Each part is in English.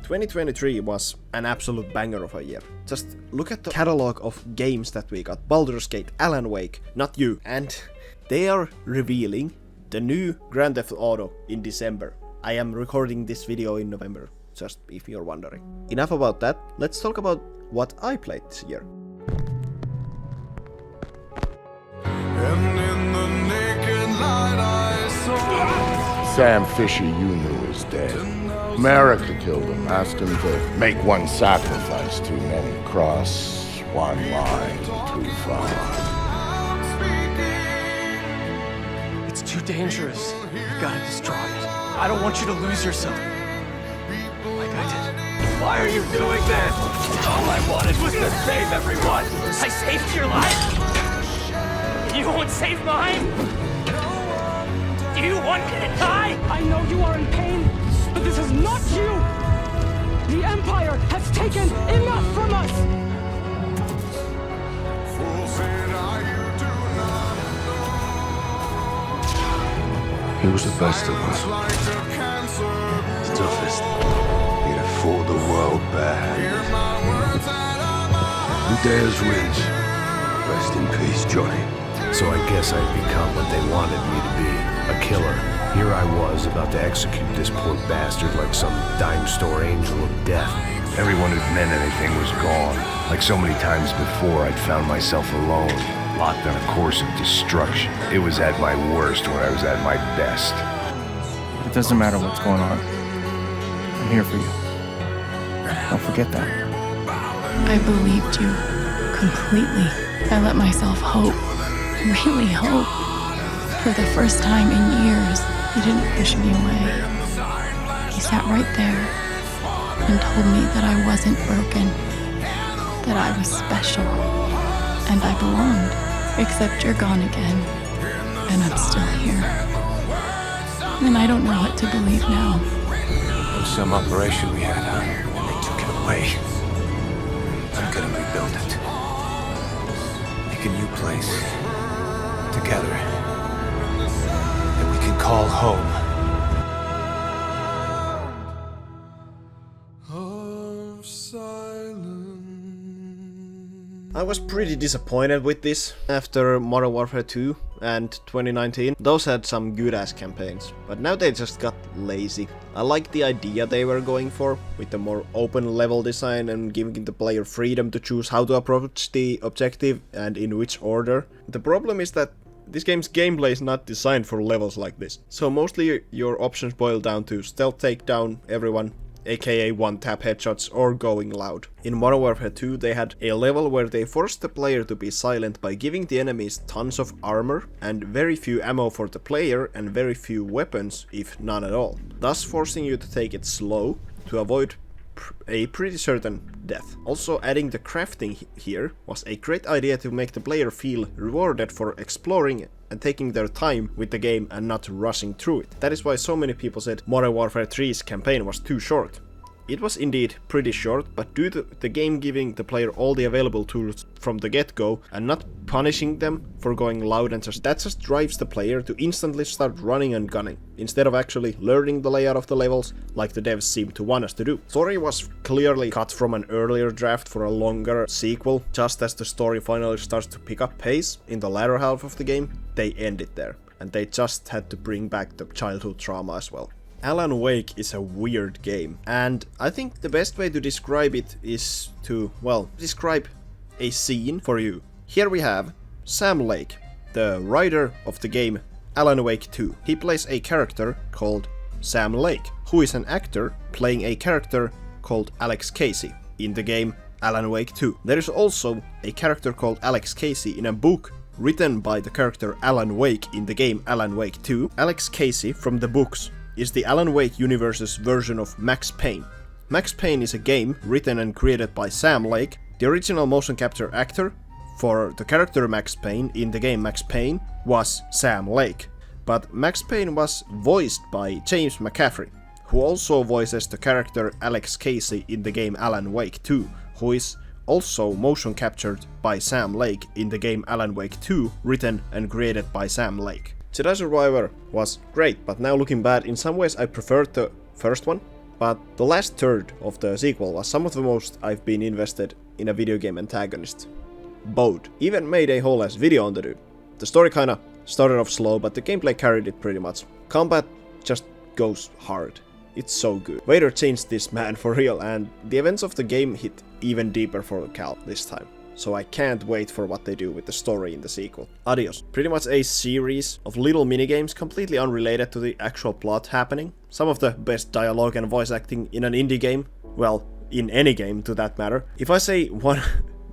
2023 was an absolute banger of a year. Just look at the catalog of games that we got. Baldur's Gate, Alan Wake, Not You, and they are revealing the new Grand Theft Auto in December. I am recording this video in November, just if you're wondering. Enough about that, let's talk about what I played this year. And in the naked light I saw Sam Fisher you knew was dead. America killed him, asked him to make one sacrifice too many, cross one line too far. It's too dangerous. You've got to destroy it. I don't want you to lose yourself. Like I did. Why are you doing this? All I wanted was to save everyone. I saved your life? You won't save mine? Do you want me to die? I know you are in pain, but this is not you! The Empire has taken enough from us! He was the best of us. The toughest. He'd have fought the world barehanded. Who dares wins? Rest in peace, Johnny. So I guess I'd become what they wanted me to be, a killer. Here I was, about to execute this poor bastard like some dime store angel of death. Everyone who'd meant anything was gone. Like so many times before, I'd found myself alone, locked on a course of destruction. It was at my worst when I was at my best. It doesn't matter what's going on. I'm here for you. Don't forget that. I believed you completely. I let myself hope, really hope. For the first time in years, he didn't push me away. He sat right there and told me that I wasn't broken, that I was special, and I belonged. Except you're gone again, and I'm still here. And I don't know what to believe now. It was some operation we had, huh? And they took it away. I'm gonna rebuild it. Make a new place. Together. That we can call home. of silence. I was pretty disappointed with this after Modern Warfare 2 and 2019. Those had some good ass campaigns, but now they just got lazy. I like the idea they were going for, with the more open level design and giving the player freedom to choose how to approach the objective and in which order. The problem is that this game's gameplay is not designed for levels like this. So mostly your options boil down to stealth takedown everyone, aka one-tap headshots or going loud. In Modern Warfare 2 they had a level where they forced the player to be silent by giving the enemies tons of armor and very few ammo for the player and very few weapons, if none at all, thus forcing you to take it slow to avoid a pretty certain death. Also, adding the crafting here was a great idea to make the player feel rewarded for exploring and taking their time with the game and not rushing through it. That is why so many people said Modern Warfare 3's campaign was too short. It was indeed pretty short, but due to the game giving the player all the available tools from the get-go and not punishing them for going loud and that just drives the player to instantly start running and gunning, instead of actually learning the layout of the levels like the devs seem to want us to do. Story was clearly cut from an earlier draft for a longer sequel. Just as the story finally starts to pick up pace in the latter half of the game, they end it there, and they just had to bring back the childhood trauma as well. Alan Wake is a weird game, and I think the best way to describe it is to, well, describe a scene for you. Here we have Sam Lake, the writer of the game Alan Wake 2. He plays a character called Sam Lake, who is an actor playing a character called Alex Casey in the game Alan Wake 2. There is also a character called Alex Casey in a book written by the character Alan Wake in the game Alan Wake 2. Alex Casey from the books is the Alan Wake universe's version of Max Payne. Max Payne is a game written and created by Sam Lake. The original motion capture actor for the character Max Payne in the game Max Payne was Sam Lake, but Max Payne was voiced by James McCaffrey, who also voices the character Alex Casey in the game Alan Wake 2, who is also motion captured by Sam Lake in the game Alan Wake 2, written and created by Sam Lake. Jedi Survivor was great, but now looking back, in some ways I preferred the first one. But the last third of the sequel was some of the most I've been invested in a video game antagonist. Bode even made a whole ass video on the dude. The story kinda started off slow, but the gameplay carried it pretty much. Combat just goes hard. It's so good. Vader changed this man for real, and the events of the game hit even deeper for Cal this time. So I can't wait for what they do with the story in the sequel. Adios. Pretty much a series of little minigames completely unrelated to the actual plot happening. Some of the best dialogue and voice acting in an indie game. Well, in any game to that matter. If I say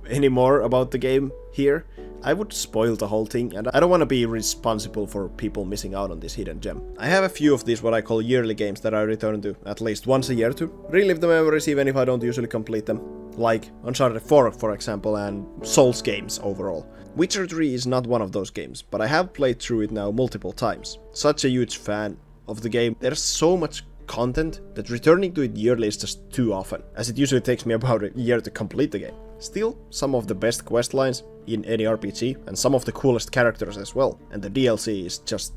any more about the game here, I would spoil the whole thing, and I don't want to be responsible for people missing out on this hidden gem. I have a few of these what I call yearly games that I return to at least once a year to relive the memories even if I don't usually complete them. Like Uncharted 4 for example, and Souls games overall. Witcher 3 is not one of those games, but I have played through it now multiple times. Such a huge fan of the game. There's so much content that returning to it yearly is just too often, as it usually takes me about a year to complete the game. Still, some of the best quest lines in any RPG, and some of the coolest characters as well, and the DLC is just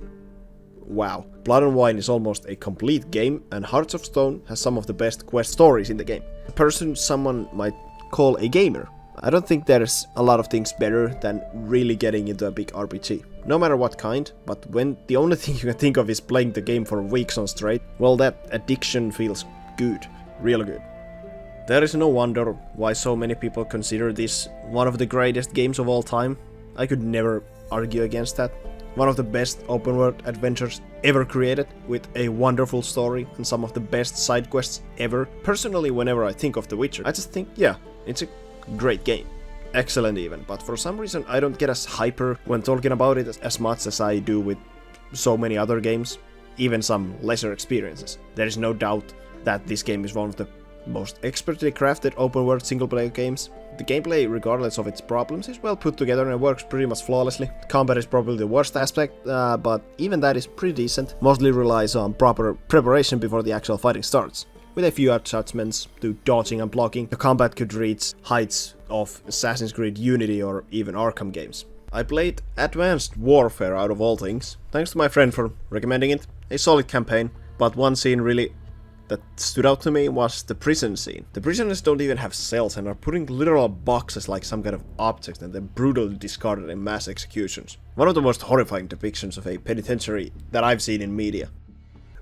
wow. Blood and Wine is almost a complete game, and Hearts of Stone has some of the best quest stories in the game. A person someone might call a gamer. I don't think there's a lot of things better than really getting into a big RPG. No matter what kind, but when the only thing you can think of is playing the game for weeks on straight, well, that addiction feels good. Real good. There is no wonder why so many people consider this one of the greatest games of all time. I could never argue against that. One of the best open world adventures ever created, with a wonderful story and some of the best side quests ever. Personally, whenever I think of The Witcher, I just think, yeah, it's a great game. Excellent even, but for some reason I don't get as hyper when talking about it as much as I do with so many other games, even some lesser experiences. There is no doubt that this game is one of the most expertly crafted open world single player games. The gameplay, regardless of its problems, is well put together and works pretty much flawlessly. Combat is probably the worst aspect, but even that is pretty decent. Mostly relies on proper preparation before the actual fighting starts. With a few adjustments to dodging and blocking, the combat could reach heights of Assassin's Creed Unity or even Arkham games. I played Advanced Warfare out of all things, thanks to my friend for recommending it. A solid campaign, but one scene really that stood out to me was the prison scene. The prisoners don't even have cells and are put in literal boxes like some kind of object and then brutally discarded in mass executions. One of the most horrifying depictions of a penitentiary that I've seen in media.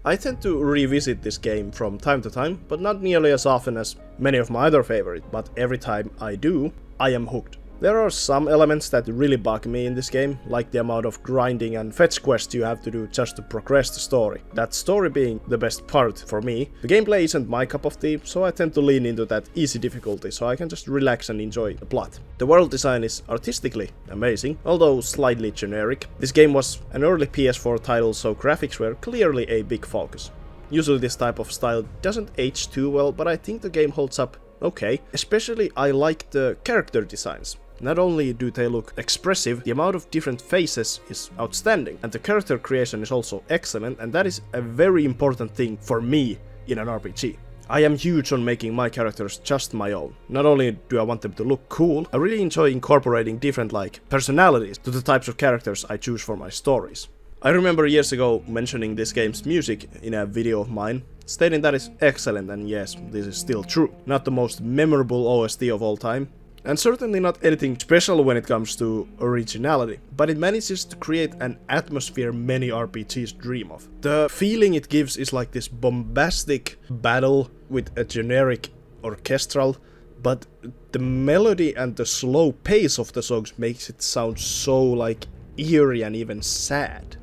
I tend to revisit this game from time to time, but not nearly as often as many of my other favorites, but every time I do, I am hooked. There are some elements that really bug me in this game, like the amount of grinding and fetch quests you have to do just to progress the story. That story being the best part for me. The gameplay isn't my cup of tea, so I tend to lean into that easy difficulty so I can just relax and enjoy the plot. The world design is artistically amazing, although slightly generic. This game was an early PS4 title, so graphics were clearly a big focus. Usually this type of style doesn't age too well, but I think the game holds up okay. Especially I like the character designs. Not only do they look expressive, the amount of different faces is outstanding, and the character creation is also excellent, and that is a very important thing for me in an RPG. I am huge on making my characters just my own. Not only do I want them to look cool, I really enjoy incorporating different personalities to the types of characters I choose for my stories. I remember years ago mentioning this game's music in a video of mine, stating that it's excellent, and yes, this is still true. Not the most memorable OST of all time, and certainly not anything special when it comes to originality, but it manages to create an atmosphere many RPGs dream of. The feeling it gives is like this bombastic battle with a generic orchestral, but the melody and the slow pace of the songs makes it sound so eerie and even sad.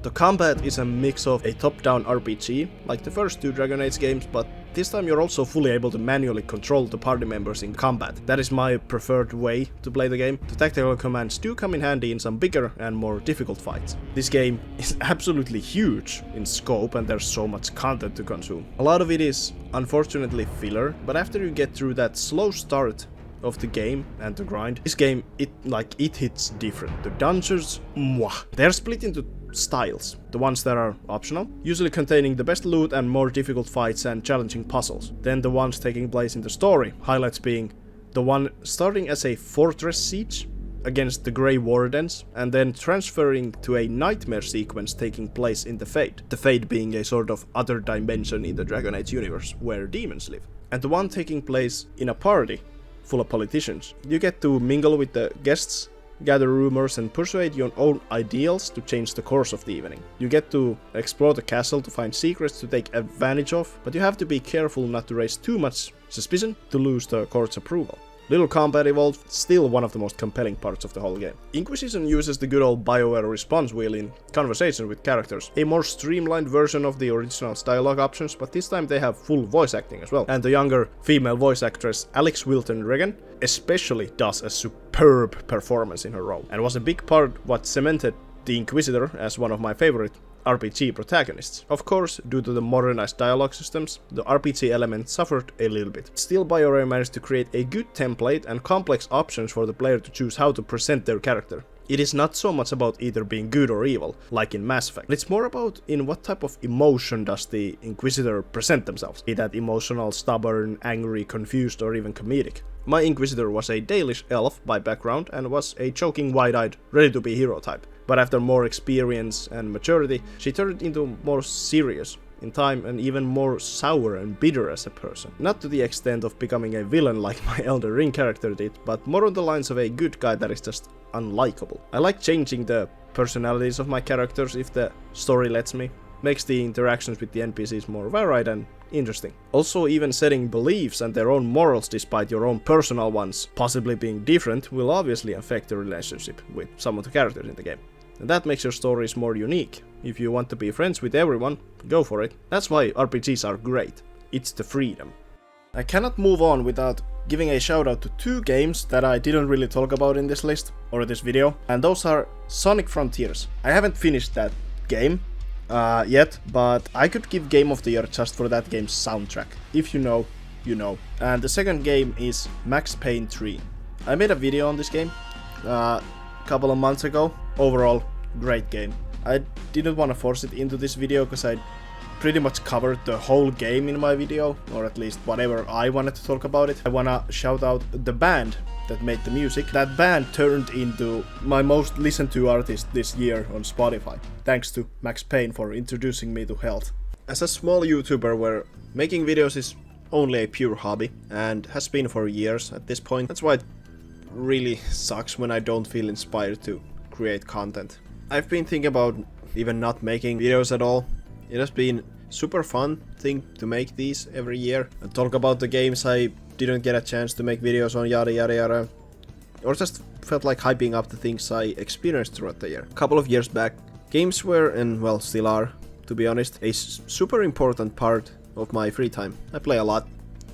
The combat is a mix of a top-down RPG, like the first two Dragon Age games, but this time you're also fully able to manually control the party members in combat. That is my preferred way to play the game. The tactical commands do come in handy in some bigger and more difficult fights. This game is absolutely huge in scope and there's so much content to consume. A lot of it is unfortunately filler, but after you get through that slow start of the game and the grind, this game, it hits different. The dungeons, they're split into styles, the ones that are optional, usually containing the best loot and more difficult fights and challenging puzzles. Then the ones taking place in the story, highlights being the one starting as a fortress siege against the Grey Wardens, and then transferring to a nightmare sequence taking place in the Fade. The Fade being a sort of other dimension in the Dragon Age universe, where demons live. And the one taking place in a party full of politicians. You get to mingle with the guests, gather rumors and persuade your own ideals to change the course of the evening. You get to explore the castle to find secrets to take advantage of, but you have to be careful not to raise too much suspicion to lose the court's approval. Little combat involved, still one of the most compelling parts of the whole game. Inquisition uses the good old BioWare response wheel in conversation with characters, a more streamlined version of the original's dialogue options, but this time they have full voice acting as well. And the younger female voice actress Alex Wilton Regan especially does a superb performance in her role, and was a big part what cemented the Inquisitor as one of my favorite RPG protagonists. Of course, due to the modernized dialogue systems, the RPG element suffered a little bit. Still, BioWare managed to create a good template and complex options for the player to choose how to present their character. It is not so much about either being good or evil, like in Mass Effect. It's more about in what type of emotion does the Inquisitor present themselves, be that emotional, stubborn, angry, confused, or even comedic. My Inquisitor was a Dalish elf by background and was a joking, wide-eyed, ready-to-be hero type. But after more experience and maturity, she turned into more serious in time and even more sour and bitter as a person. Not to the extent of becoming a villain like my Elden Ring character did, but more on the lines of a good guy that is just unlikable. I like changing the personalities of my characters if the story lets me. Makes the interactions with the NPCs more varied and interesting. Also, even setting beliefs and their own morals despite your own personal ones possibly being different will obviously affect the relationship with some of the characters in the game. And that makes your stories more unique. If you want to be friends with everyone, go for it. That's why RPGs are great. It's the freedom. I cannot move on without giving a shout out to two games that I didn't really talk about in this list or this video, and those are Sonic Frontiers. I haven't finished that game yet, but I could give Game of the Year just for that game's soundtrack. If you know, you know. And the second game is Max Payne 3. I made a video on this game couple of months ago. Overall, great game. I didn't want to force it into this video because I pretty much covered the whole game in my video, or at least whatever I wanted to talk about it. I wanna shout out the band that made the music. That band turned into my most listened to artist this year on Spotify. Thanks to Max Payne for introducing me to health. As a small YouTuber where making videos is only a pure hobby, and has been for years at this point, that's why it really sucks when I don't feel inspired to create content. I've been thinking about even not making videos at all. It has been super fun thing to make these every year and talk about the games I didn't get a chance to make videos on, yada yada yada, or just felt like hyping up the things I experienced throughout the year. A couple of years back, games were, and well still are, to be honest, a super important part of my free time. I play a lot.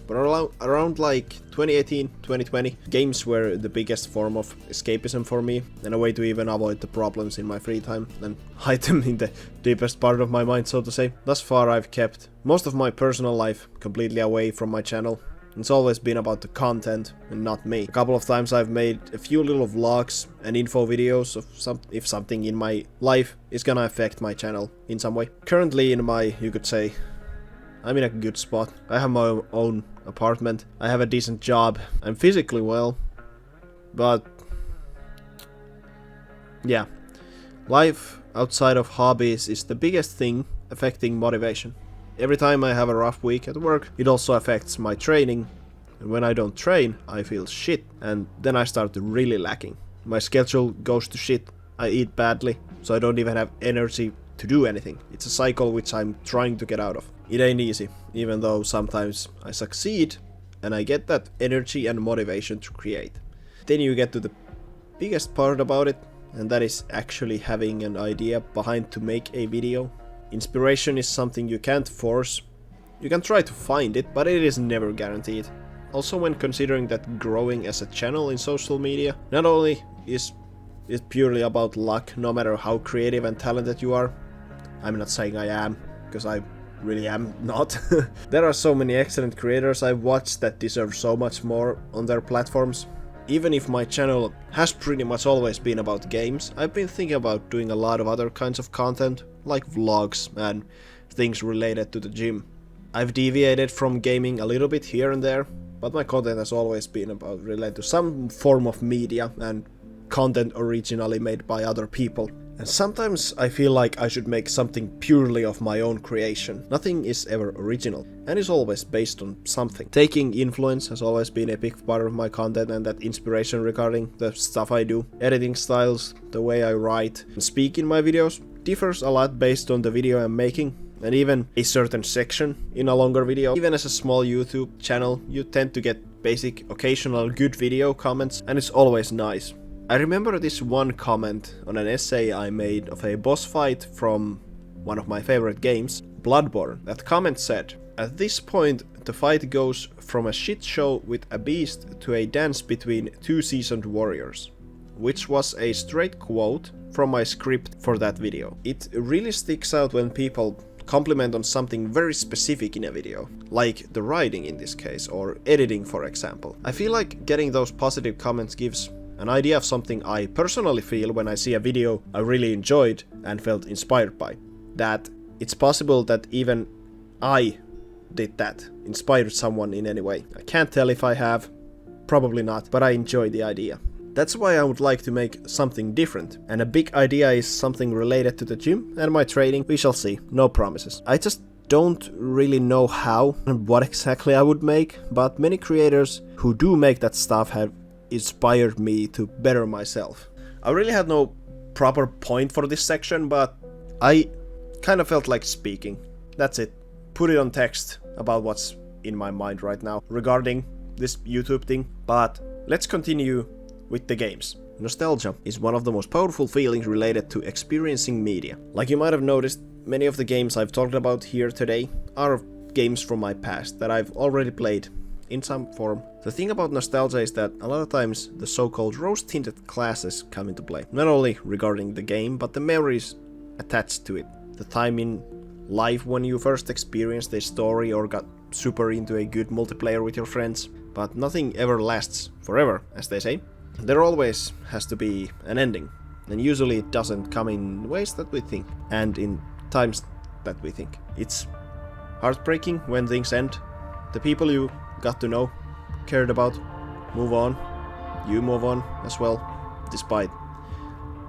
But around like 2018, 2020, games were the biggest form of escapism for me, and a way to even avoid the problems in my free time and hide them in the deepest part of my mind, so to say. Thus far I've kept most of my personal life completely away from my channel. It's always been about the content and not me. A couple of times I've made a few little vlogs and info videos of if something in my life is gonna affect my channel in some way. Currently in my, you could say, I'm in a good spot. I have my own apartment. I have a decent job. I'm physically well. But yeah, life outside of hobbies is the biggest thing affecting motivation. Every time I have a rough week at work, it also affects my training. And when I don't train, I feel shit. And then I start really lacking. My schedule goes to shit. I eat badly, so I don't even have energy to do anything. It's a cycle which I'm trying to get out of. It ain't easy, even though sometimes I succeed and I get that energy and motivation to create. Then you get to the biggest part about it, and that is actually having an idea behind to make a video. Inspiration is something you can't force. You can try to find it, but it is never guaranteed. Also, when considering that growing as a channel in social media, not only is it purely about luck, no matter how creative and talented you are. I'm not saying I am, because I really am not. There are so many excellent creators I've watched that deserve so much more on their platforms. Even if my channel has pretty much always been about games, I've been thinking about doing a lot of other kinds of content, like vlogs and things related to the gym. I've deviated from gaming a little bit here and there, but my content has always been about related to some form of media and content originally made by other people. And sometimes I feel like I should make something purely of my own creation. Nothing is ever original, and is always based on something. Taking influence has always been a big part of my content, and that inspiration regarding the stuff I do. Editing styles, the way I write and speak in my videos differs a lot based on the video I'm making, and even a certain section in a longer video. Even as a small YouTube channel, you tend to get basic occasional good video comments, and it's always nice. I remember this one comment on an essay I made of a boss fight from one of my favorite games, Bloodborne. That comment said, "At this point the fight goes from a shit show with a beast to a dance between two seasoned warriors," which was a straight quote from my script for that video. It really sticks out when people compliment on something very specific in a video, like the writing in this case, or editing for example. I feel like getting those positive comments gives an idea of something I personally feel when I see a video I really enjoyed and felt inspired by. That it's possible that even I did that, inspired someone in any way. I can't tell if I have, probably not, but I enjoy the idea. That's why I would like to make something different, and a big idea is something related to the gym and my training. We shall see, no promises. I just don't really know how and what exactly I would make, but many creators who do make that stuff have inspired me to better myself. I really had no proper point for this section, but I kind of felt like speaking. That's it. Put it on text about what's in my mind right now regarding this YouTube thing. But let's continue with the games. Nostalgia is one of the most powerful feelings related to experiencing media. Like you might have noticed, many of the games I've talked about here today are games from my past that I've already played in some form. The thing about nostalgia is that a lot of times the so-called rose-tinted glasses come into play. Not only regarding the game, but the memories attached to it. The time in life when you first experienced a story or got super into a good multiplayer with your friends. But nothing ever lasts forever, as they say. There always has to be an ending. And usually it doesn't come in ways that we think, and in times that we think. It's heartbreaking when things end. The people you got to know, cared about, move on. You move on as well, despite,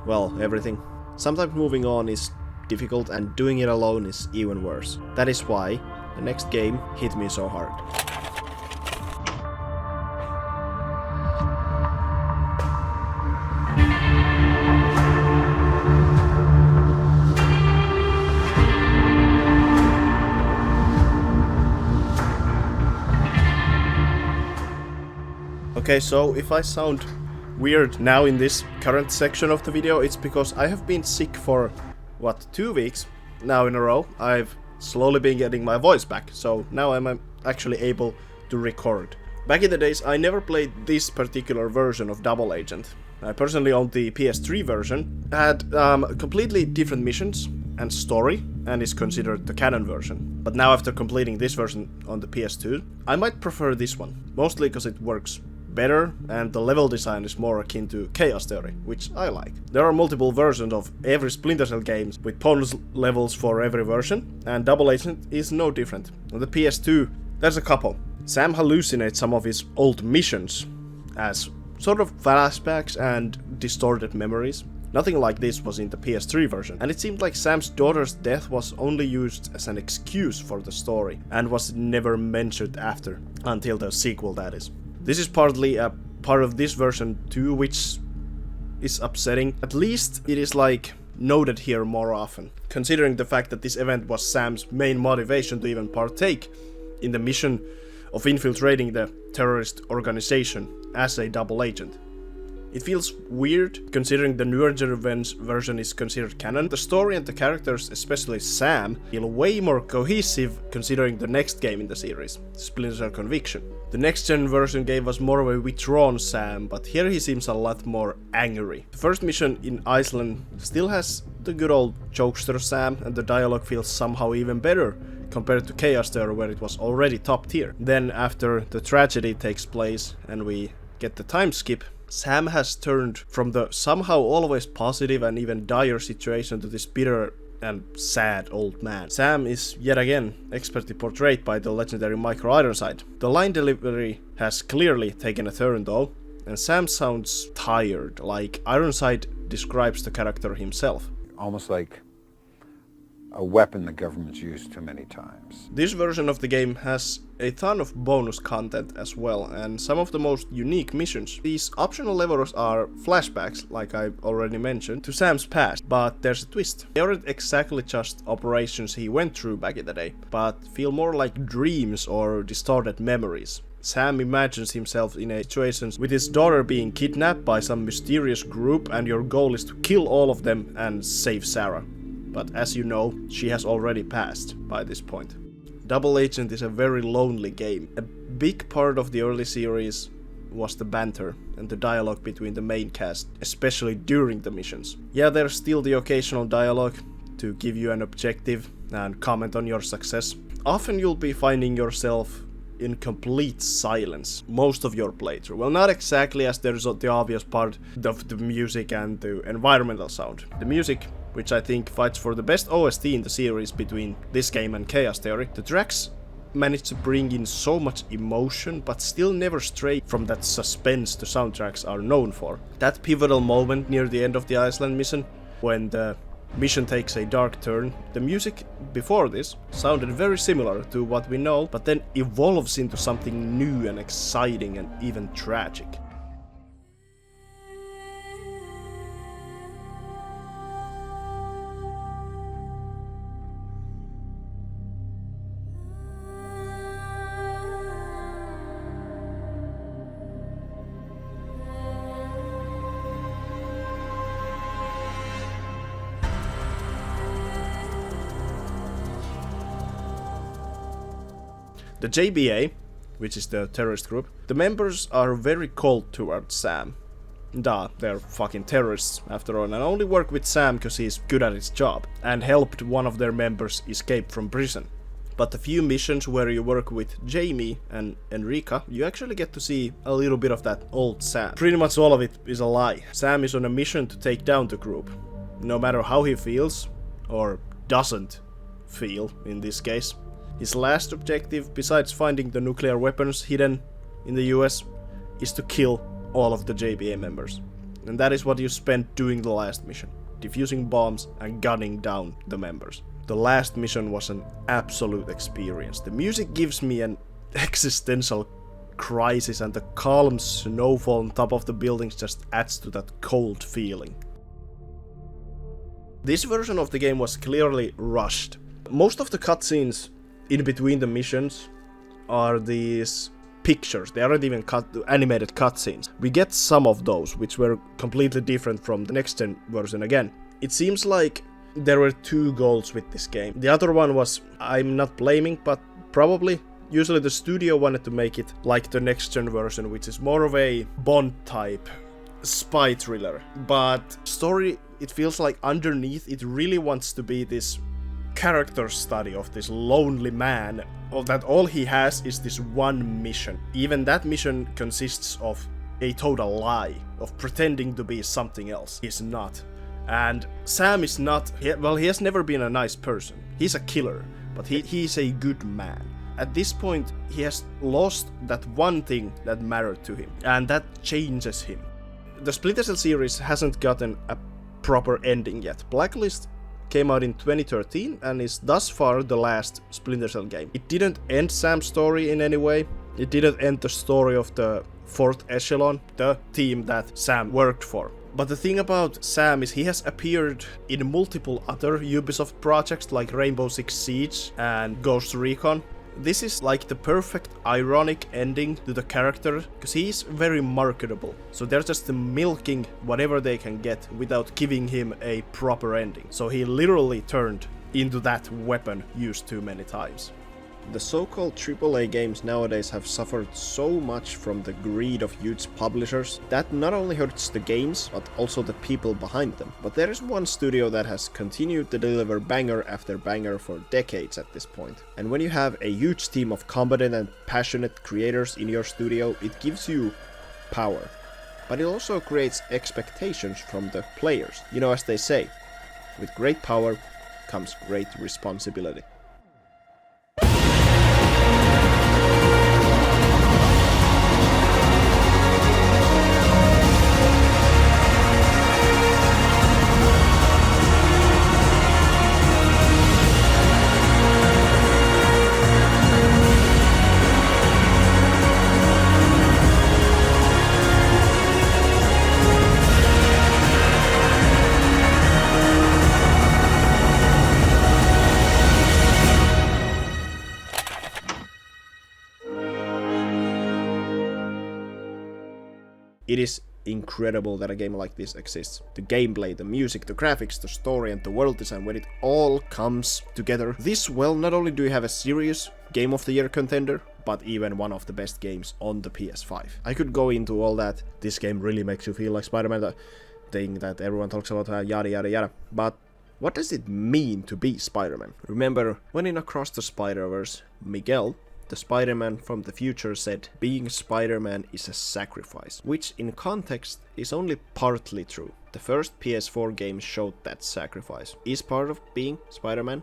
well, everything. Sometimes moving on is difficult, and doing it alone is even worse. That is why the next game hit me so hard. Okay, so if I sound weird now in this current section of the video, it's because I have been sick for, 2 weeks now in a row. I've slowly been getting my voice back, so now I'm actually able to record. Back in the days, I never played this particular version of Double Agent. I personally owned the PS3 version. It had completely different missions and story, and is considered the canon version. But now after completing this version on the PS2, I might prefer this one, mostly because it works better and the level design is more akin to Chaos Theory, which I like. There are multiple versions of every Splinter Cell games with bonus levels for every version, and Double Agent is no different. On the PS2, there's a couple. Sam hallucinates some of his old missions as sort of flashbacks and distorted memories. Nothing like this was in the PS3 version, and it seemed like Sam's daughter's death was only used as an excuse for the story, and was never mentioned after, until the sequel that is. This is partly a part of this version too, which is upsetting. At least it is like noted here more often, considering the fact that this event was Sam's main motivation to even partake in the mission of infiltrating the terrorist organization as a double agent. It feels weird, considering the newer version is considered canon. The story and the characters, especially Sam, feel way more cohesive considering the next game in the series, Splinter Cell Conviction. The next gen version gave us more of a withdrawn Sam, but here he seems a lot more angry. The first mission in Iceland still has the good old jokester Sam, and the dialogue feels somehow even better compared to Chaos Theory, where it was already top tier. Then after the tragedy takes place and we get the time skip, Sam has turned from the somehow always positive and even dire situation to this bitter and sad old man. Sam is yet again expertly portrayed by the legendary Micro Ironside. The line delivery has clearly taken a turn though, and Sam sounds tired, like Ironside describes the character himself. Almost like a weapon the government's used too many times. This version of the game has a ton of bonus content as well, and some of the most unique missions. These optional levels are flashbacks, like I already mentioned, to Sam's past, but there's a twist. They aren't exactly just operations he went through back in the day, but feel more like dreams or distorted memories. Sam imagines himself in a situation with his daughter being kidnapped by some mysterious group, and your goal is to kill all of them and save Sarah. But as you know, she has already passed by this point. Double Agent is a very lonely game. A big part of the early series was the banter and the dialogue between the main cast, especially during the missions. Yeah, there's still the occasional dialogue to give you an objective and comment on your success. Often you'll be finding yourself in complete silence most of your playthrough. Well, not exactly, as there's the obvious part of the music and the environmental sound. The music, which I think fights for the best OST in the series between this game and Chaos Theory. The tracks manage to bring in so much emotion, but still never stray from that suspense the soundtracks are known for. That pivotal moment near the end of the Iceland mission, when the mission takes a dark turn, the music before this sounded very similar to what we know, but then evolves into something new and exciting and even tragic. The JBA, which is the terrorist group, the members are very cold towards Sam. Duh, they're fucking terrorists after all, and only work with Sam because he's good at his job, and helped one of their members escape from prison. But the few missions where you work with Jamie and Enrica, you actually get to see a little bit of that old Sam. Pretty much all of it is a lie. Sam is on a mission to take down the group. No matter how he feels, or doesn't feel in this case. His last objective, besides finding the nuclear weapons hidden in the US, is to kill all of the JBA members. And that is what you spent doing the last mission, defusing bombs and gunning down the members. The last mission was an absolute experience. The music gives me an existential crisis, and the calm snowfall on top of the buildings just adds to that cold feeling. This version of the game was clearly rushed. Most of the cutscenes in between the missions are these pictures. They aren't even animated cutscenes. We get some of those, which were completely different from the next gen version again. It seems like there were two goals with this game. The other one was, I'm not blaming, but probably, usually the studio wanted to make it like the next gen version, which is more of a Bond type spy thriller. But story, it feels like underneath it really wants to be this character study of this lonely man, of that all he has is this one mission. Even that mission consists of a total lie, of pretending to be something else. He's not. And Sam is not, he has never been a nice person. He's a killer, but he's a good man. At this point, he has lost that one thing that mattered to him, and that changes him. The Splinter Cell series hasn't gotten a proper ending yet. Blacklist came out in 2013 and is thus far the last Splinter Cell game. It didn't end Sam's story in any way. It didn't end the story of the 4th Echelon, the team that Sam worked for. But the thing about Sam is he has appeared in multiple other Ubisoft projects like Rainbow Six Siege and Ghost Recon. This is like the perfect ironic ending to the character, because he's very marketable. So they're just milking whatever they can get without giving him a proper ending. So he literally turned into that weapon used too many times. The so-called AAA games nowadays have suffered so much from the greed of huge publishers that not only hurts the games, but also the people behind them. But there is one studio that has continued to deliver banger after banger for decades at this point. And when you have a huge team of competent and passionate creators in your studio, it gives you power. But it also creates expectations from the players. You know, as they say, with great power comes great responsibility. It is incredible that a game like this exists. The gameplay, the music, the graphics, the story and the world design, when it all comes together this well, not only do you have a serious Game of the Year contender, but even one of the best games on the PS5. I could go into all that. This game really makes you feel like Spider-Man, the thing that everyone talks about, yada yada yada. But what does it mean to be Spider-Man? Remember, when in Across the Spider-Verse, Miguel, the Spider-Man from the future, said being Spider-Man is a sacrifice, which in context is only partly true. The first PS4 game showed that sacrifice is part of being Spider-Man,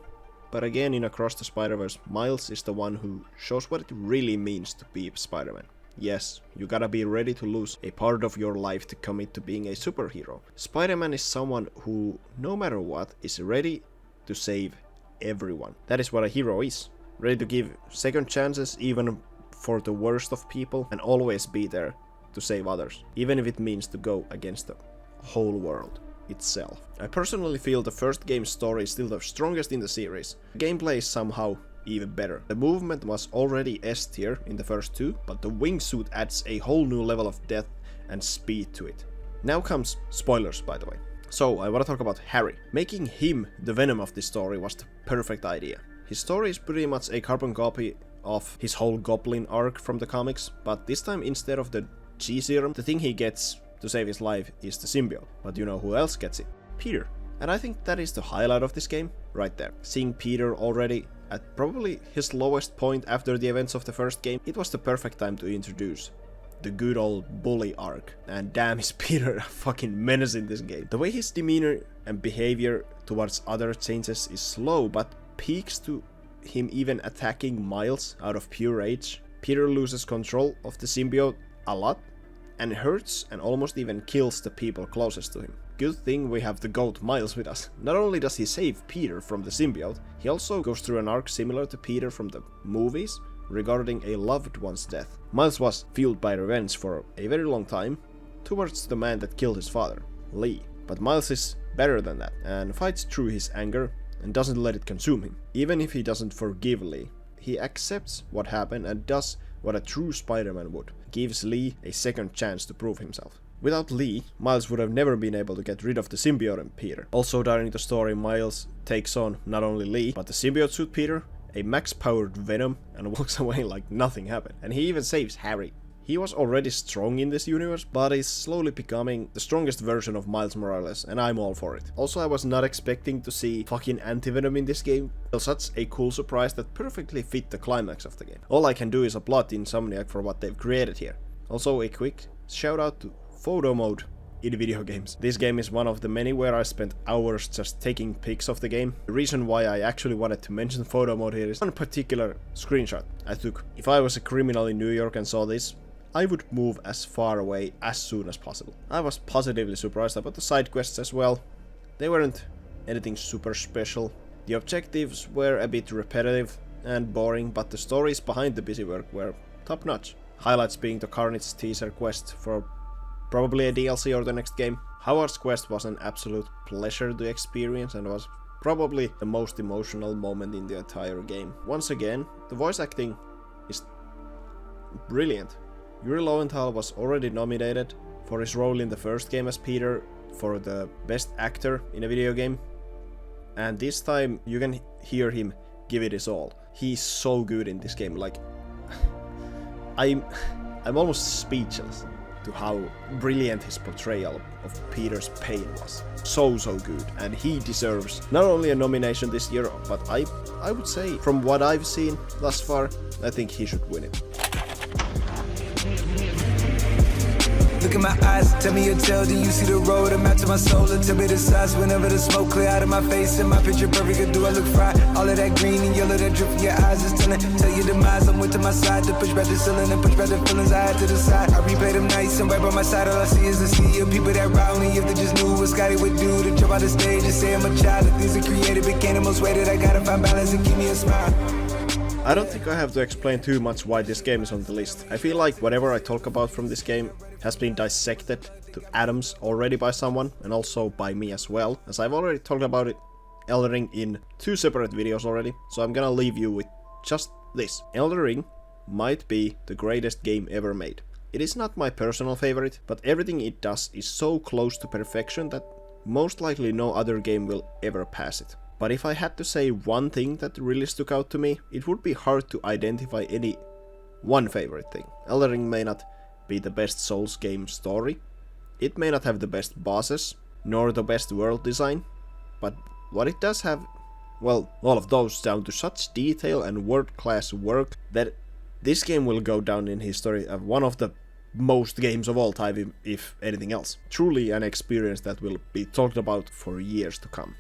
but again in Across the Spider-Verse, Miles is the one who shows what it really means to be Spider-Man. Yes, you gotta be ready to lose a part of your life to commit to being a superhero. Spider-Man is someone who, no matter what, is ready to save everyone. That is what a hero is. Ready to give second chances even for the worst of people and always be there to save others, even if it means to go against the whole world itself. I personally feel the first game's story is still the strongest in the series. The gameplay is somehow even better. The movement was already S tier in the first two, but the wingsuit adds a whole new level of depth and speed to it. Now comes spoilers, by the way. So I want to talk about Harry. Making him the Venom of this story was the perfect idea. His story is pretty much a carbon copy of his whole Goblin arc from the comics, but this time instead of the G serum, the thing he gets to save his life is the symbiote. But you know who else gets it? Peter. And I think that is the highlight of this game, right there. Seeing Peter already at probably his lowest point after the events of the first game, it was the perfect time to introduce the good old bully arc. And damn, is Peter a fucking menace in this game. The way his demeanor and behavior towards others changes is slow, but peaks to him even attacking Miles out of pure rage. Peter loses control of the symbiote a lot and hurts and almost even kills the people closest to him. Good thing we have the GOAT Miles with us. Not only does he save Peter from the symbiote, he also goes through an arc similar to Peter from the movies regarding a loved one's death. Miles was fueled by revenge for a very long time towards the man that killed his father, Lee. But Miles is better than that and fights through his anger and doesn't let it consume him. Even if he doesn't forgive Lee, he accepts what happened and does what a true Spider-Man would. Gives Lee a second chance to prove himself. Without Lee, Miles would have never been able to get rid of the symbiote and Peter. Also during the story, Miles takes on not only Lee, but the symbiote suit Peter, a max-powered Venom, and walks away like nothing happened. And he even saves Harry. He was already strong in this universe, but is slowly becoming the strongest version of Miles Morales, and I'm all for it. Also, I was not expecting to see fucking Anti-Venom in this game. It was such a cool surprise that perfectly fit the climax of the game. All I can do is applaud Insomniac for what they've created here. Also, a quick shout out to photo mode in video games. This game is one of the many where I spent hours just taking pics of the game. The reason why I actually wanted to mention photo mode here is one particular screenshot I took. If I was a criminal in New York and saw this, I would move as far away as soon as possible. I was positively surprised about the side quests as well. They weren't anything super special. The objectives were a bit repetitive and boring, but the stories behind the busy work were top notch. Highlights being the Carnage teaser quest for probably a DLC or the next game. Howard's quest was an absolute pleasure to experience and was probably the most emotional moment in the entire game. Once again, the voice acting is brilliant. Yuri Lowenthal was already nominated for his role in the first game as Peter for the best actor in a video game, and this time you can hear him give it his all. He's so good in this game, like I'm almost speechless to how brilliant his portrayal of Peter's Payne was. So good, and he deserves not only a nomination this year, but I would say from what I've seen thus far, I think he should win it. look in my eyes, tell me your tale, then you see the road, I'm out to my soul, and tell me the size, whenever the smoke clear out of my face, and my picture perfect, or do I look fried? All of that green and yellow that drip from your eyes is telling, tell your demise, I'm with to my side, to push back the ceiling and push back the feelings I had to the side. I replay them nights, and right by my side, all I see is the sea of people that round me, if they just knew what Scotty would do, to jump out the stage and say I'm a child, that things are created, became the most way that I gotta find balance and keep me a smile. I don't think I have to explain too much why this game is on the list. I feel like whatever I talk about from this game has been dissected to atoms already by someone, and also by me as well, as I've already talked about it Elden Ring in 2 separate videos already, so I'm gonna leave you with just this. Elden Ring might be the greatest game ever made. It is not my personal favorite, but everything it does is so close to perfection that most likely no other game will ever pass it. But if I had to say one thing that really stuck out to me, it would be hard to identify any one favorite thing. Elden Ring may not be the best Souls game story, it may not have the best bosses, nor the best world design, but what it does have, well, all of those down to such detail and world-class work that this game will go down in history as one of the most games of all time, if anything else. Truly an experience that will be talked about for years to come.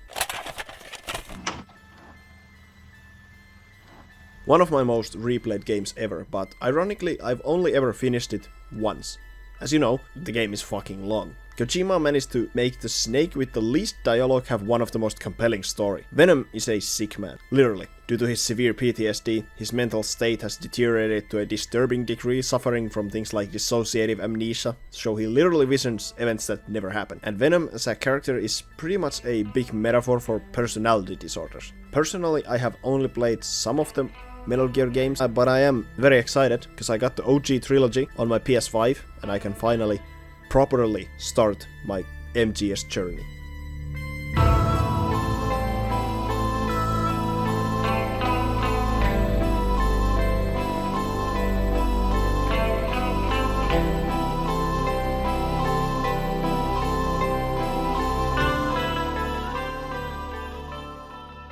One of my most replayed games ever, but ironically I've only ever finished it once. As you know, the game is fucking long. Kojima managed to make the snake with the least dialogue have one of the most compelling story. Venom is a sick man, literally. Due to his severe PTSD, his mental state has deteriorated to a disturbing degree, suffering from things like dissociative amnesia, so he literally visions events that never happened. And Venom as a character is pretty much a big metaphor for personality disorders. Personally, I have only played some of the Metal Gear games, but I am very excited because I got the OG trilogy on my PS5 and I can finally properly start my MGS journey.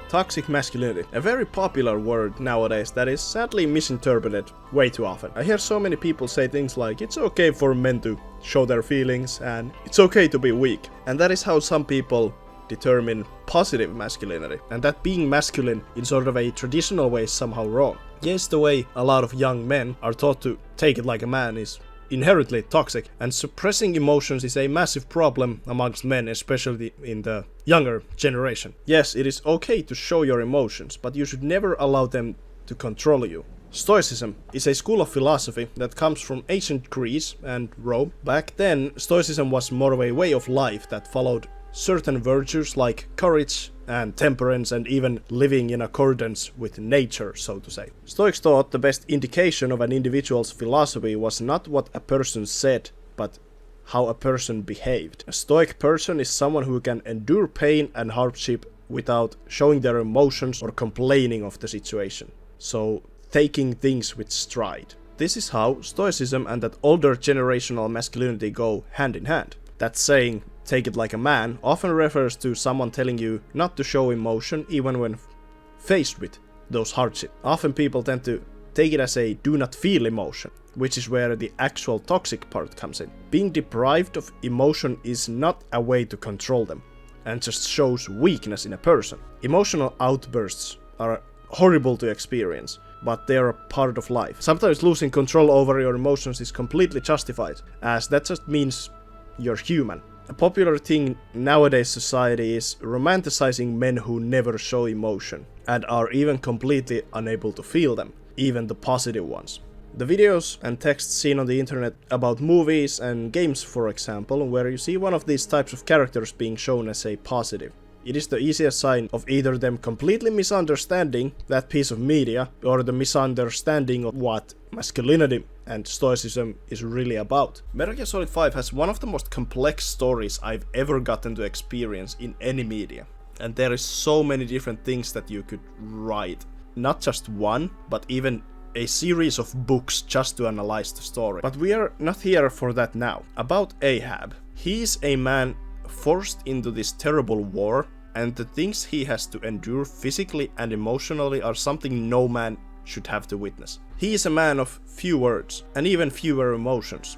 Toxic masculinity, a very popular word nowadays that is sadly misinterpreted way too often. I hear so many people say things like it's okay for men to show their feelings and it's okay to be weak. And that is how some people determine positive masculinity, and that being masculine in sort of a traditional way is somehow wrong. Yes, the way a lot of young men are taught to take it like a man is inherently toxic, and suppressing emotions is a massive problem amongst men, especially in the younger generation. Yes, it is okay to show your emotions, but you should never allow them to control you. Stoicism is a school of philosophy that comes from ancient Greece and Rome. Back then, Stoicism was more of a way of life that followed certain virtues like courage and temperance and even living in accordance with nature, so to say. Stoics thought the best indication of an individual's philosophy was not what a person said, but how a person behaved. A Stoic person is someone who can endure pain and hardship without showing their emotions or complaining of the situation. So, taking things with stride. This is how Stoicism and that older generational masculinity go hand in hand. That saying, take it like a man, often refers to someone telling you not to show emotion even when faced with those hardships. Often people tend to take it as a do not feel emotion, which is where the actual toxic part comes in. Being deprived of emotion is not a way to control them, and just shows weakness in a person. Emotional outbursts are horrible to experience, but they are a part of life. Sometimes losing control over your emotions is completely justified, as that just means you're human. A popular thing nowadays society is romanticizing men who never show emotion and are even completely unable to feel them, even the positive ones. The videos and texts seen on the internet about movies and games, for example, where you see one of these types of characters being shown as a positive. It is the easiest sign of either them completely misunderstanding that piece of media or the misunderstanding of what masculinity and stoicism is really about. Metal Gear Solid 5 has one of the most complex stories I've ever gotten to experience in any media. And there is so many different things that you could write. Not just one, but even a series of books just to analyze the story. But we are not here for that now. About Ahab. He is a man forced into this terrible war, and the things he has to endure physically and emotionally are something no man should have to witness. He is a man of few words and even fewer emotions.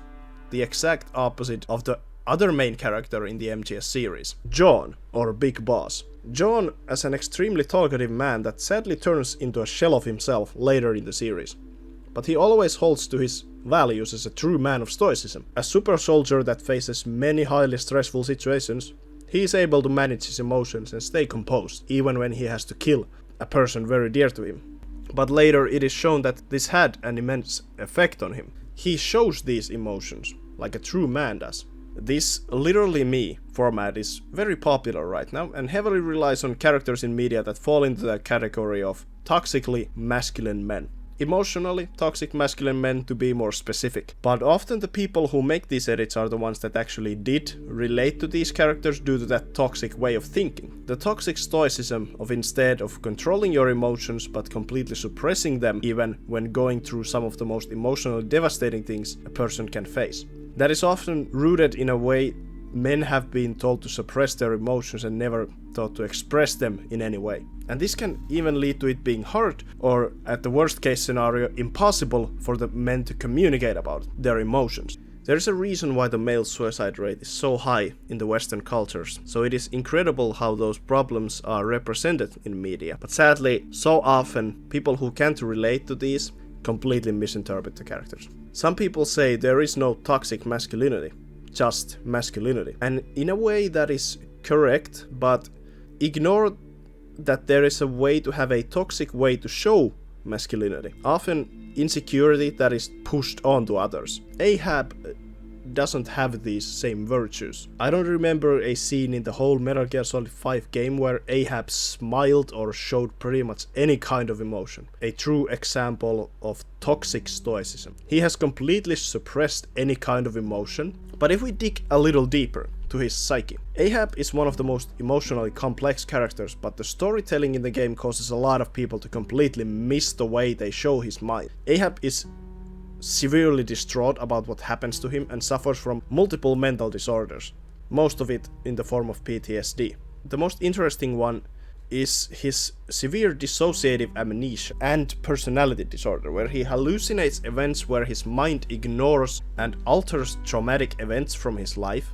the exact opposite of the other main character in the MGS series, John, or Big Boss. John as an extremely talkative man that sadly turns into a shell of himself later in the series. But he always holds to his values as a true man of stoicism. A super soldier that faces many highly stressful situations, he is able to manage his emotions and stay composed, even when he has to kill a person very dear to him. But later it is shown that this had an immense effect on him. He shows these emotions, like a true man does. This literally me format is very popular right now and heavily relies on characters in media that fall into the category of toxically masculine men. Emotionally toxic masculine men, to be more specific. But often the people who make these edits are the ones that actually did relate to these characters due to that toxic way of thinking. The toxic stoicism of instead of controlling your emotions but completely suppressing them even when going through some of the most emotionally devastating things a person can face. That is often rooted in a way men have been told to suppress their emotions and never taught to express them in any way. And this can even lead to it being hard, or at the worst case scenario, impossible for the men to communicate about their emotions. There is a reason why the male suicide rate is so high in the Western cultures, so it is incredible how those problems are represented in media. But sadly, so often, people who can't relate to these completely misinterpret the characters. Some people say there is no toxic masculinity, just masculinity. And in a way that is correct, but ignore that there is a way to have a toxic way to show masculinity. Often insecurity that is pushed onto others. Ahab doesn't have these same virtues. I don't remember a scene in the whole Metal Gear Solid 5 game where Ahab smiled or showed pretty much any kind of emotion. A true example of toxic stoicism. He has completely suppressed any kind of emotion. But if we dig a little deeper to his psyche, Ahab is one of the most emotionally complex characters, but the storytelling in the game causes a lot of people to completely miss the way they show his mind. Ahab is severely distraught about what happens to him and suffers from multiple mental disorders, most of it in the form of PTSD. The most interesting one is his severe dissociative amnesia and personality disorder, where he hallucinates events where his mind ignores and alters traumatic events from his life,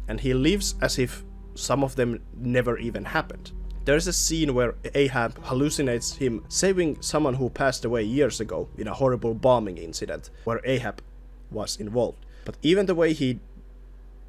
and he lives as if some of them never even happened. There is a scene where Ahab hallucinates him saving someone who passed away years ago in a horrible bombing incident where Ahab was involved. But even the way he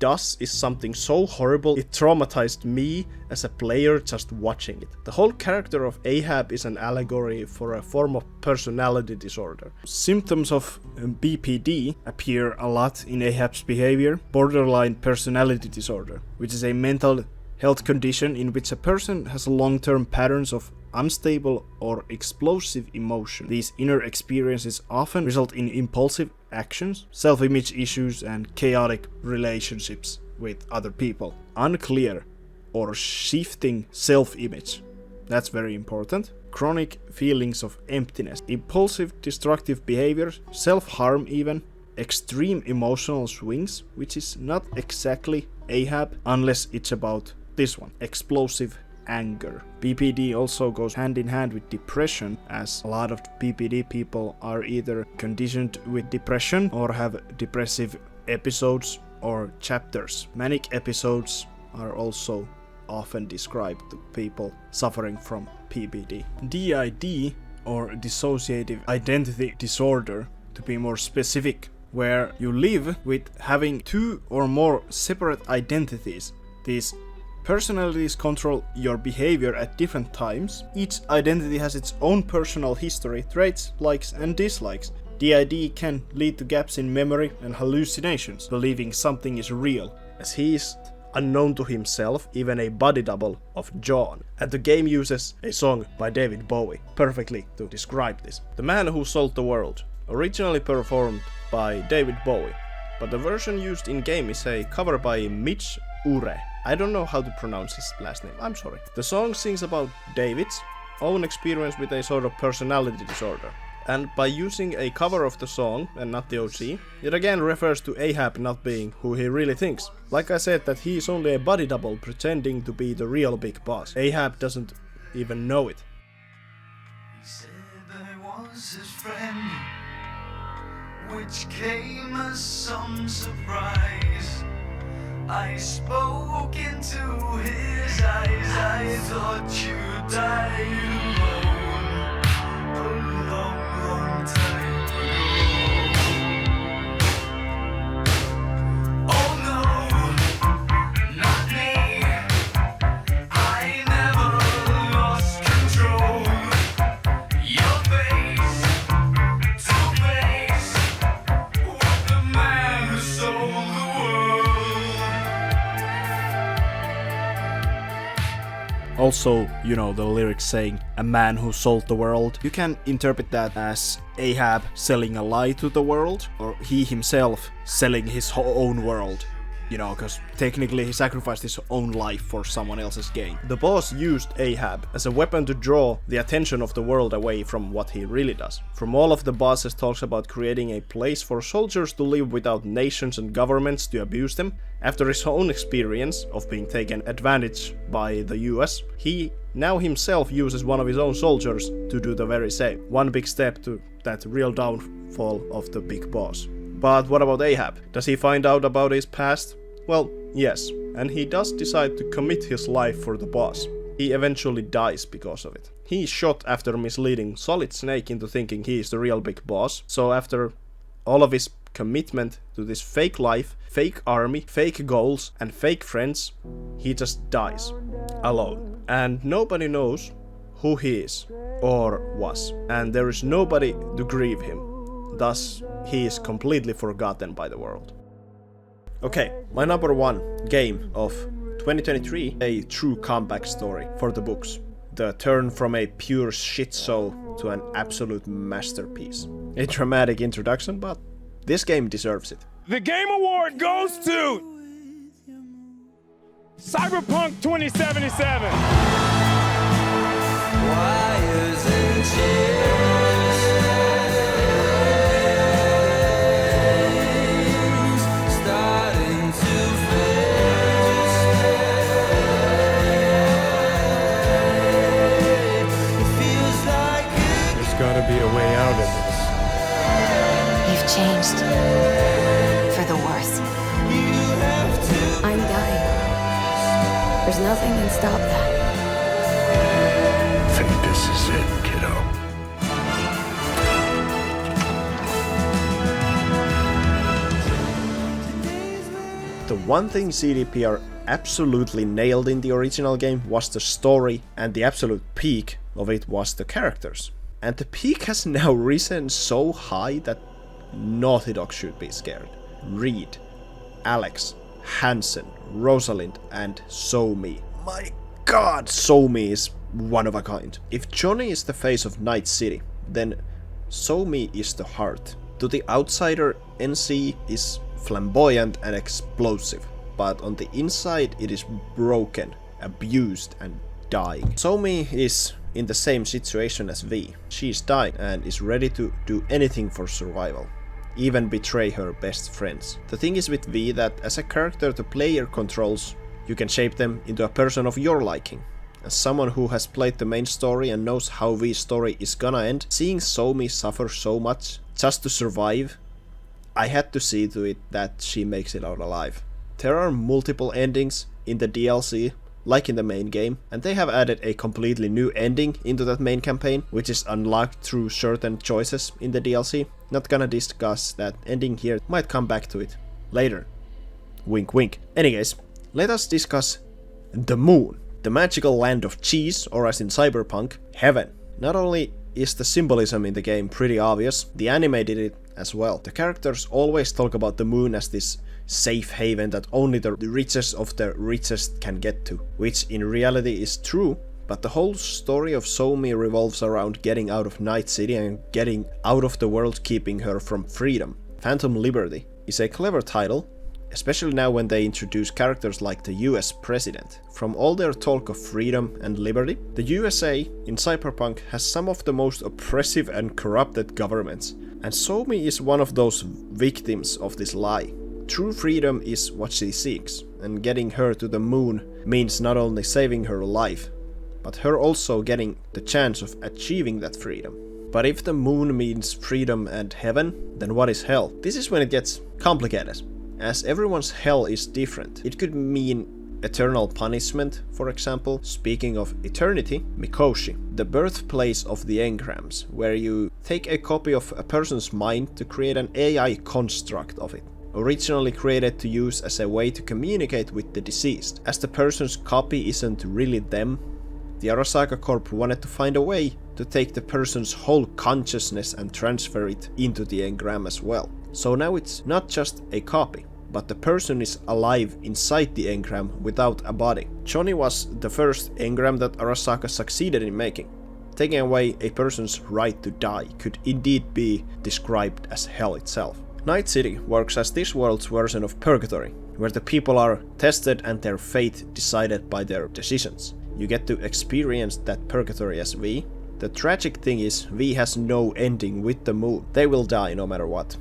does is something so horrible, it traumatized me as a player just watching it. The whole character of Ahab is an allegory for a form of personality disorder. Symptoms of BPD appear a lot in Ahab's behavior. Borderline personality disorder, which is a mental health condition in which a person has long-term patterns of unstable or explosive emotion. These inner experiences often result in impulsive actions, self-image issues, and chaotic relationships with other people. Unclear or shifting self-image. That's very important. Chronic feelings of emptiness, impulsive destructive behaviors, self-harm even, extreme emotional swings, which is not exactly Ahab unless it's about this one, explosive anger. BPD also goes hand in hand with depression, as a lot of BPD people are either conditioned with depression or have depressive episodes or chapters. Manic episodes are also often described to people suffering from PPD. DID, or dissociative identity disorder, to be more specific, where you live with having two or more separate identities. These personalities control your behavior at different times. Each identity has its own personal history, traits, likes and dislikes. DID can lead to gaps in memory and hallucinations, believing something is real, as he is unknown to himself, even a body double of John. And the game uses a song by David Bowie perfectly to describe this. The Man Who Sold the World, originally performed by David Bowie, but the version used in game is a cover by Mitch Ure. I don't know how to pronounce his last name, I'm sorry. The song sings about David's own experience with a sort of personality disorder. And by using a cover of the song and not the OC, it again refers to Ahab not being who he really thinks. Like I said, that he is only a body double pretending to be the real big boss. Ahab doesn't even know it. He said that I was his friend which came as some surprise. I spoke into his eyes. I thought you died alone a long, long time ago. Oh no, not me. I never lost control. Your face to face with the man who sold the world. Also, you know, the lyrics saying, a man who sold the world. You can interpret that as Ahab selling a lie to the world, or he himself selling his own world. You know, because technically he sacrificed his own life for someone else's gain. The boss used Ahab as a weapon to draw the attention of the world away from what he really does. From all of the bosses talks about creating a place for soldiers to live without nations and governments to abuse them. After his own experience of being taken advantage by the US, he now himself uses one of his own soldiers to do the very same. One big step to that real downfall of the big boss. But what about Ahab? Does he find out about his past? Well, yes, and he does decide to commit his life for the boss. He eventually dies because of it. He is shot after misleading Solid Snake into thinking he is the real big boss, so after all of his commitment to this fake life, fake army, fake goals, and fake friends, he just dies. Alone. And nobody knows who he is, or was, and there is nobody to grieve him. Thus, he is completely forgotten by the world. Okay, my number one game of 2023, a true comeback story for the books. The turn from a pure shit show to an absolute masterpiece. A dramatic introduction, but this game deserves it. The Game Award goes to Cyberpunk 2077. Wires and chains starting to fade. It feels like There's gotta be a way out of this. You've changed. For the worse. I'm dying. There's nothing can stop that. I think this is it, kiddo. The one thing CDPR absolutely nailed in the original game was the story, and the absolute peak of it was the characters. And the peak has now risen so high that Naughty Dog should be scared. Reed, Alex, Hansen, Rosalind, and Somi. My god, Somi is one of a kind. If Johnny is the face of Night City, then Somi is the heart. To the outsider, NC is flamboyant and explosive, but on the inside it is broken, abused, and dying. Somi is in the same situation as V. She is dying and is ready to do anything for survival, even betray her best friends. The thing is with V that as a character the player controls, you can shape them into a person of your liking. As someone who has played the main story and knows how V's story is gonna end, seeing Somi suffer so much just to survive, I had to see to it that she makes it out alive. There are multiple endings in the DLC, like in the main game, and they have added a completely new ending into that main campaign, which is unlocked through certain choices in the DLC. Not gonna discuss that ending here, might come back to it later. Wink wink. Anyways, let us discuss the moon. The magical land of cheese, or as in Cyberpunk, heaven. Not only is the symbolism in the game pretty obvious, the anime did it as well. The characters always talk about the moon as this safe haven that only the richest of the richest can get to, which in reality is true, but the whole story of Somi revolves around getting out of Night City and getting out of the world, keeping her from freedom. Phantom Liberty is a clever title, especially now when they introduce characters like the US president. From all their talk of freedom and liberty, the USA in Cyberpunk has some of the most oppressive and corrupted governments, and Somi is one of those victims of this lie. True freedom is what she seeks, and getting her to the moon means not only saving her life, but her also getting the chance of achieving that freedom. But if the moon means freedom and heaven, then what is hell? This is when it gets complicated, as everyone's hell is different. It could mean eternal punishment, for example. Speaking of eternity, Mikoshi, the birthplace of the engrams, where you take a copy of a person's mind to create an AI construct of it. Originally created to use as a way to communicate with the deceased. As the person's copy isn't really them, the Arasaka Corp wanted to find a way to take the person's whole consciousness and transfer it into the engram as well. So now it's not just a copy, but the person is alive inside the engram without a body. Johnny was the first engram that Arasaka succeeded in making. Taking away a person's right to die could indeed be described as hell itself. Night City works as this world's version of purgatory, where the people are tested and their fate decided by their decisions. You get to experience that purgatory as V. The tragic thing is, V has no ending with the moon. They will die no matter what.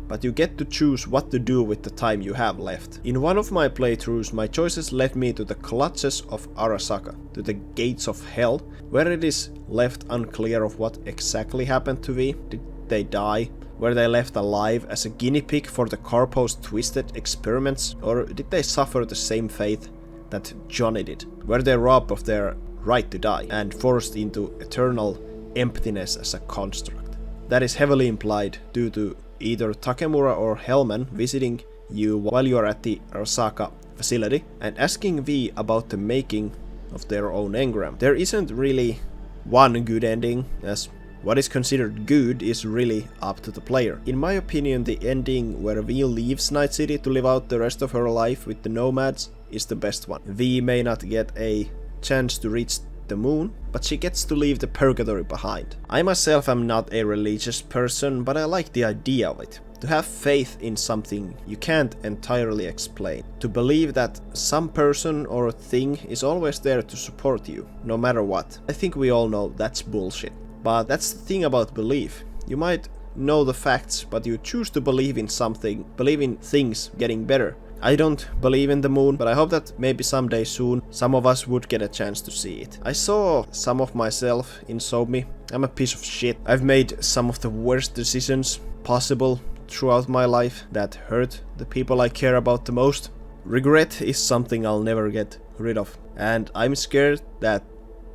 But you get to choose what to do with the time you have left. In one of my playthroughs, my choices led me to the clutches of Arasaka, to the gates of hell, where it is left unclear of what exactly happened to V. Did they die? Were they left alive as a guinea pig for the Corpo's twisted experiments? Or did they suffer the same fate that Johnny did? Were they robbed of their right to die and forced into eternal emptiness as a construct? That is heavily implied due to either Takemura or Hellman visiting you while you are at the Arasaka facility and asking V about the making of their own engram. There isn't really one good ending, as what is considered good is really up to the player. In my opinion, the ending where V leaves Night City to live out the rest of her life with the nomads is the best one. V may not get a chance to reach the moon, but she gets to leave the purgatory behind. I myself am not a religious person, but I like the idea of it. To have faith in something you can't entirely explain. To believe that some person or thing is always there to support you, no matter what. I think we all know that's bullshit. But that's the thing about belief. You might know the facts, but you choose to believe in something, believe in things getting better. I don't believe in the moon, but I hope that maybe someday soon some of us would get a chance to see it. I saw some of myself in Somi. I'm a piece of shit. I've made some of the worst decisions possible throughout my life that hurt the people I care about the most. Regret is something I'll never get rid of. And I'm scared that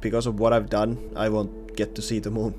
because of what I've done, I won't get to see the moon.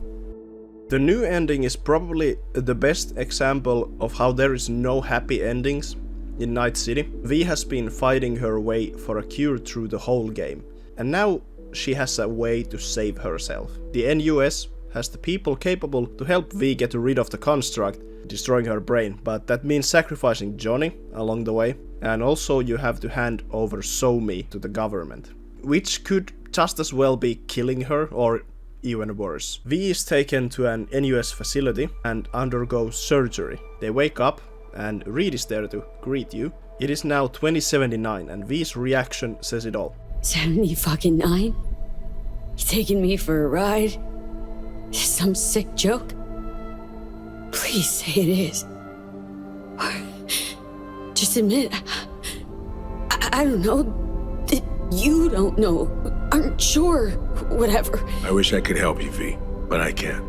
The new ending is probably the best example of how there is no happy endings in Night City. V has been fighting her way for a cure through the whole game, and now she has a way to save herself. The NUS has the people capable to help V get rid of the construct, destroying her brain, but that means sacrificing Johnny along the way, and also you have to hand over Somi to the government, which could just as well be killing her or even worse. V is taken to an NUS facility and undergoes surgery. They wake up and Reed is there to greet you. It is now 2079 and V's reaction says it all. 79? You taking me for a ride? Is this some sick joke? Please say it is. Or just admit, I don't know, that you don't know, aren't sure, whatever. I wish I could help you, V, but I can't.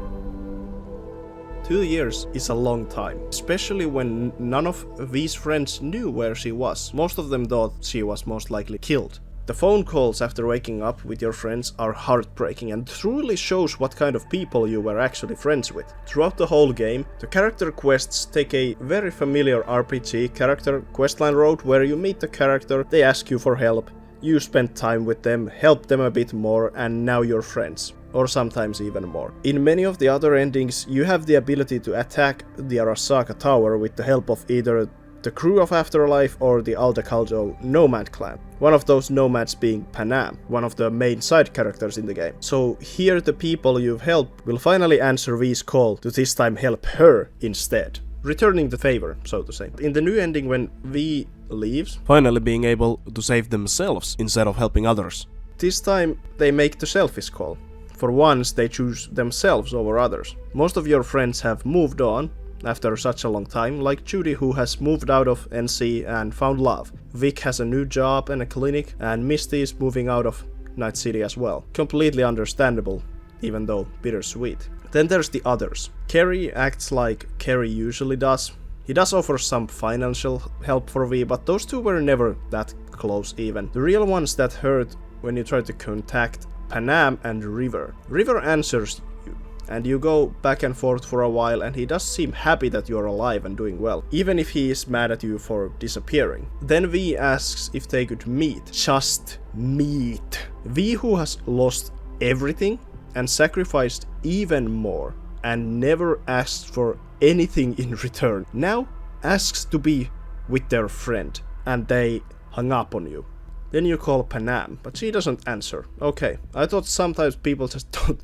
2 years is a long time, especially when none of V's friends knew where she was. Most of them thought she was most likely killed. The phone calls after waking up with your friends are heartbreaking and truly shows what kind of people you were actually friends with. Throughout the whole game, the character quests take a very familiar RPG character questline road where you meet the character, they ask you for help, you spend time with them, help them a bit more, and now you're friends. Or sometimes even more. In many of the other endings, you have the ability to attack the Arasaka Tower with the help of either the crew of Afterlife or the Aldecaldo nomad clan. One of those nomads being Panam, one of the main side characters in the game. So here the people you've helped will finally answer V's call to this time help her instead. Returning the favor, so to say. In the new ending when V leaves, finally being able to save themselves instead of helping others. This time they make the selfish call. For once, they choose themselves over others. Most of your friends have moved on after such a long time, like Judy, who has moved out of NC and found love. Vic has a new job and a clinic, and Misty is moving out of Night City as well. Completely understandable, even though bittersweet. Then there's the others. Kerry acts like Kerry usually does. He does offer some financial help for V, but those two were never that close even. The real ones that hurt when you try to contact Panam and River. River answers you, and you go back and forth for a while, and he does seem happy that you're alive and doing well, even if he is mad at you for disappearing. Then V asks if they could meet. Just meet. V, who has lost everything and sacrificed even more and never asked for anything in return, now asks to be with their friend, and they hung up on you. Then you call Panam, but she doesn't answer. Okay, I thought sometimes people just don't,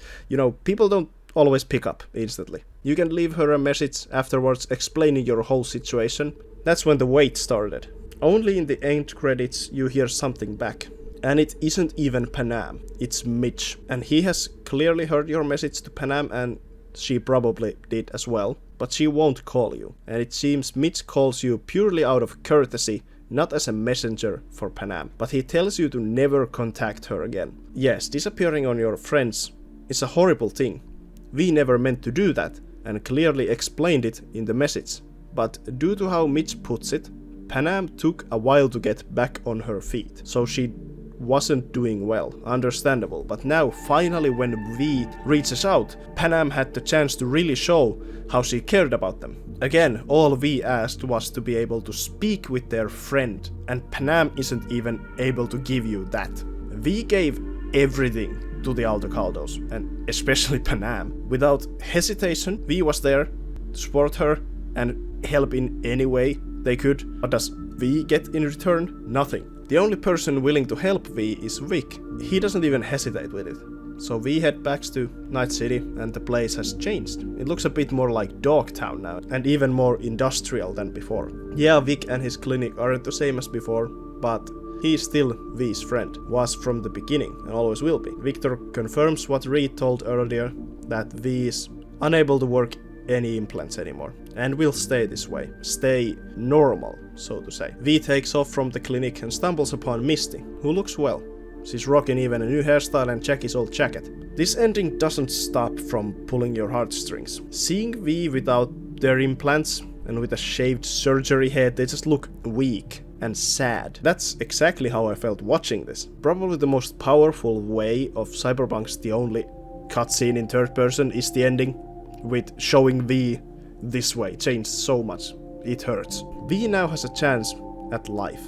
people don't always pick up instantly. You can leave her a message afterwards explaining your whole situation. That's when the wait started. Only in the end credits you hear something back. And it isn't even Panam, it's Mitch. And he has clearly heard your message to Panam, and she probably did as well. But she won't call you. And it seems Mitch calls you purely out of courtesy, not as a messenger for Panam. But he tells you to never contact her again. Yes, disappearing on your friends is a horrible thing. We never meant to do that, and clearly explained it in the message. But due to how Mitch puts it, Panam took a while to get back on her feet. So she wasn't doing well, understandable. But now, finally, when V reaches out, Panam had the chance to really show how she cared about them. Again, all V asked was to be able to speak with their friend, and Panam isn't even able to give you that. V gave everything to the Aldecaldos, and especially Panam. Without hesitation, V was there to support her and help in any way they could. What does V get in return? Nothing. The only person willing to help V is Vic. He doesn't even hesitate with it. So we head back to Night City, and the place has changed. It looks a bit more like Dogtown now, and even more industrial than before. Yeah, Vic and his clinic aren't the same as before, but he's still V's friend, was from the beginning, and always will be. Victor confirms what Reed told earlier, that V is unable to work any implants anymore, and will stay this way. Stay normal, so to say. V takes off from the clinic and stumbles upon Misty, who looks well. She's rocking even a new hairstyle and Jackie's old jacket. This ending doesn't stop from pulling your heartstrings. Seeing V without their implants and with a shaved surgery head, they just look weak and sad. That's exactly how I felt watching this. Probably the most powerful way of Cyberpunk's The Only cutscene in third person is the ending, with showing V this way. Changed so much. It hurts. V now has a chance at life.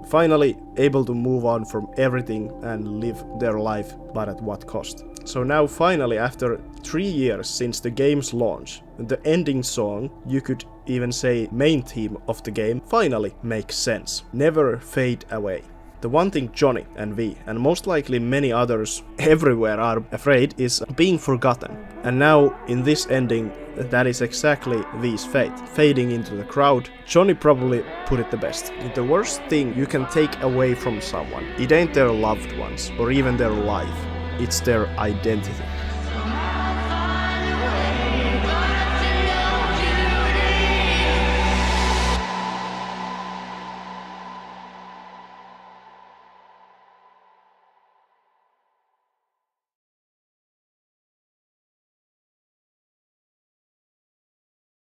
Finally able to move on from everything and live their life, but at what cost? So now finally, after 3 years since the game's launch, the ending song, you could even say main theme of the game, finally makes sense. Never fade away. The one thing Johnny and V, and most likely many others everywhere, are afraid is being forgotten. And now, in this ending, that is exactly V's fate. Fading into the crowd. Johnny probably put it the best. The worst thing you can take away from someone, it ain't their loved ones, or even their life. It's their identity.